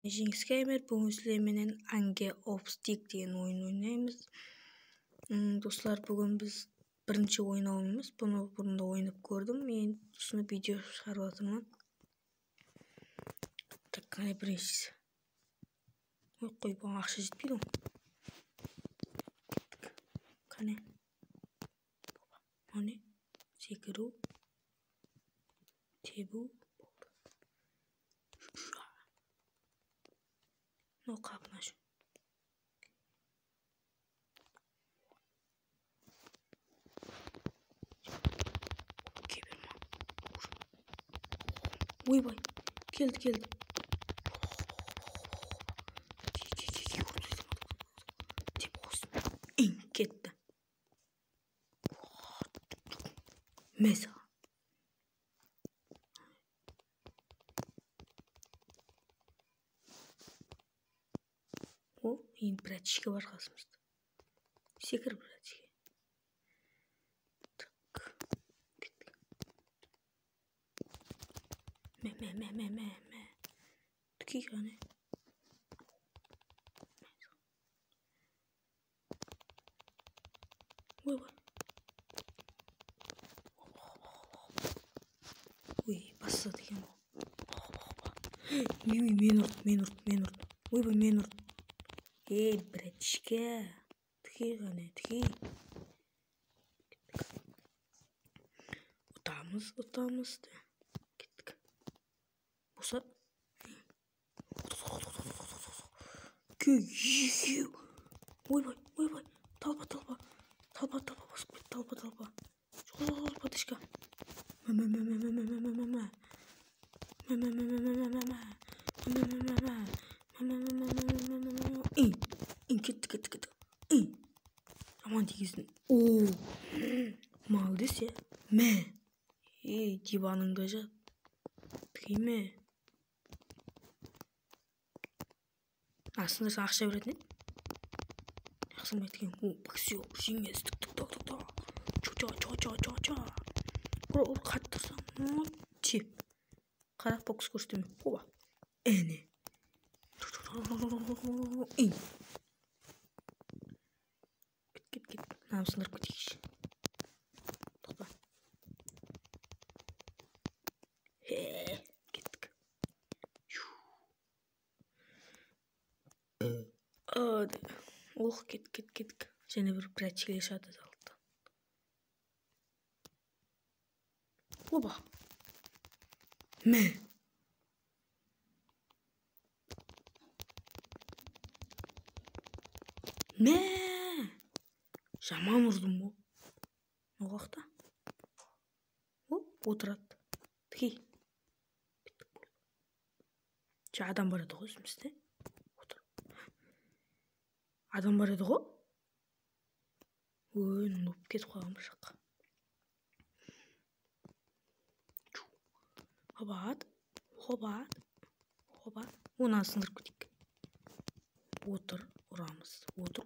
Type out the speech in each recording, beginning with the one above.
Жеңіске аймер бүгін сіздерменен Ange of Stick деген ойын ойнаймыз. Достар, бүгін біз бірінші ойнауымыз. Бұны бұрында ойнап көрдім. Мен осыны видео шығарып жатырмын. Так, қане біріншісі. Қой, бұған ақша жетпейді ғой. Қане. Қане. Секіру. Тебу. Ну, как наш? Киберман. Ойбай, келді. Деп қосын. Кетті. Меза. О, енді братишке бар қасымызда. Секір братишке. Так. Мә. Түкей қане. Ойбай. Ой, бастады екен ғой. Мен ұрды. Ойбай, мен ұрды. Ей, братишка. Түкей қане, түкей. Ұтамыз. Кеттік. Боса. Күй. Ойбай. Талпа. Басып кет, талпа. Жол, братишка. Кетті. Жаман тигіздің. Ооо. Молодец я. Мә. Ей, диваныңда жат. Тігейме. Асында сен ақша беретін еді? Жақсың ба еткен? О, боксер, жеңестік. Ча. Ұр, қатты тұрсам. Теп. Қарақ бокс көрсетеме. Оба. Әне. Кет. Намысыңдар көтейші. Тоқта. Кеттік. Ох, кеттік. Және бір братишкеге шатады алды. Оба. Мә. Жаман ұрдым ол. Оғақта. Отырады. Тікей. Жа адам бар еді ғой өзімізде. Отыр. Адам бар еді ғой. Ой, нұп кетіп қойған бір жаққа. Хоба. Оны сындырып кетейік. Отыр, ұрамыз. Отыр.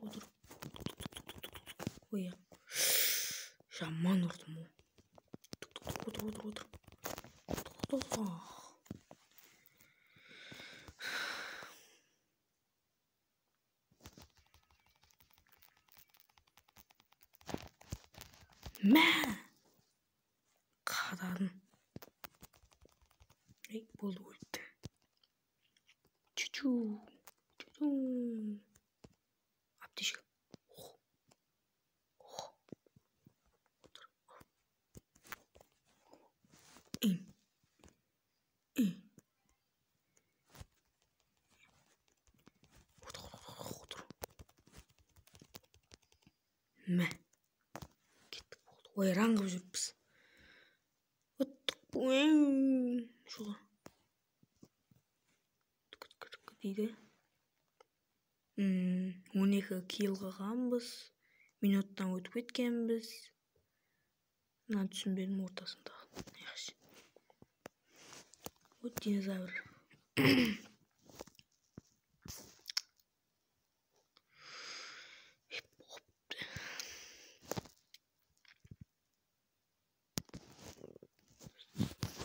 Ой, жаман ұрдым ол. Отыр. Мә! Қададым. Ей, болды өлді. Чу. Аптешка. Отыр. Отыр. Мә. Кеттік болды. Ойран қып жүріппіз. Ұттық. Жоға. Түкіт дейді. 12 килл қағанбыз. Минуттан өтіп кеткенбіз. Мына түсінбедім ортасында. Яқшы. Вот динозавр.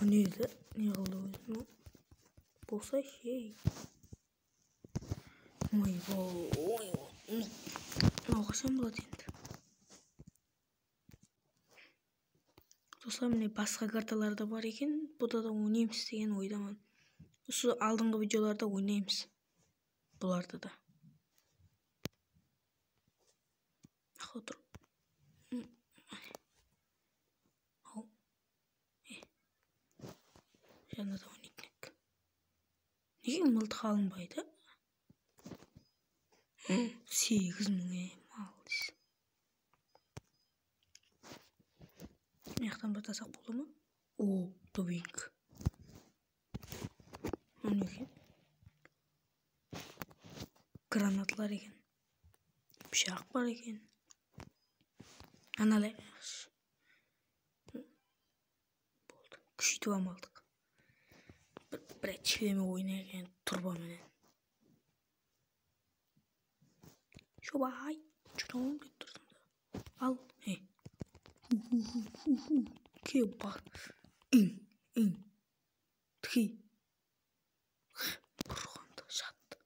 Bu neydi? Ne oldu? Bolsa şey. ойбой қашан болады енді. Достар, міне басқа карталар да бар екен. Бұда да ойнаймыз деген ойдамын. Осы алдыңғы видеоларда ойнаймыз. Бұларды да. Отыр. Жаңа да ойнайтын. Неге мылтық алынбайды? 8.000 малдыз. Мияқтан бір тасақ болды ма? О, дубинка. Оны екен. Гранаталар екен. Пышақ бар екен. Аналай. Болды. Күшейтіп алмадық. Бір чилеме ойнайын турбаменен. Шобай, чұрауым деп тұрдым да. Ал, Ке бар. Тхи. Бұрғанда жатты.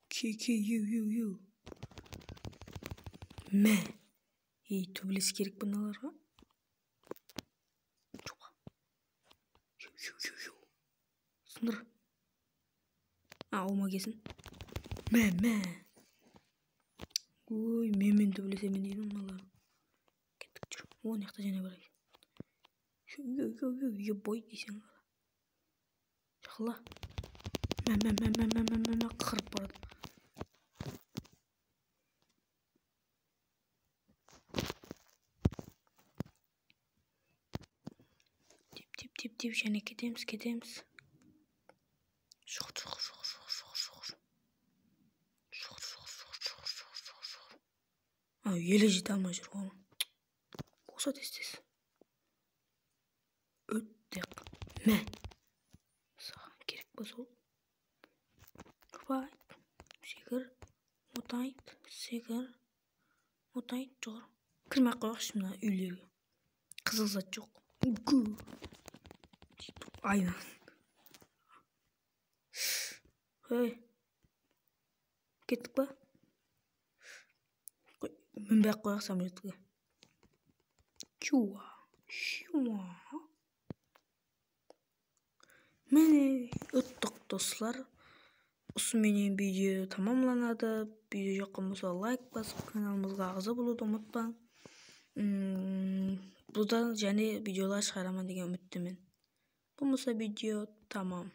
Ке, ю. Мә. Төбелес керек бұналарға. Ю. Сындыр. Олма кесін. Мә. Ой, мен төбелесемен деймін мыналар. Кеттік жүр. О, неқта және бар екен. Ебой дейсен қара. Жақыла. Мә. Қырып барады. Теп, және кетеміз. Жоқ. Еле жете алмай жүр оны. Болса тестес. Өттек. Мә. Саған керек па сол? Құрбайт. Сегір. Отайт. Жор. Кірмей қойғақшы мына үйлерге. Қызыл зат жоқ. Айна. Кеттік па? Мен бәк қойақ самолетке. Шуа. Міне өттік достар. Осымен видео тамамланады. Видео жаққан болса лайк басып, каналымызға ағза болуды ұмытпаң. Бұдан және видеолар шығарамын деген үміттемін. Болмаса видео тамам.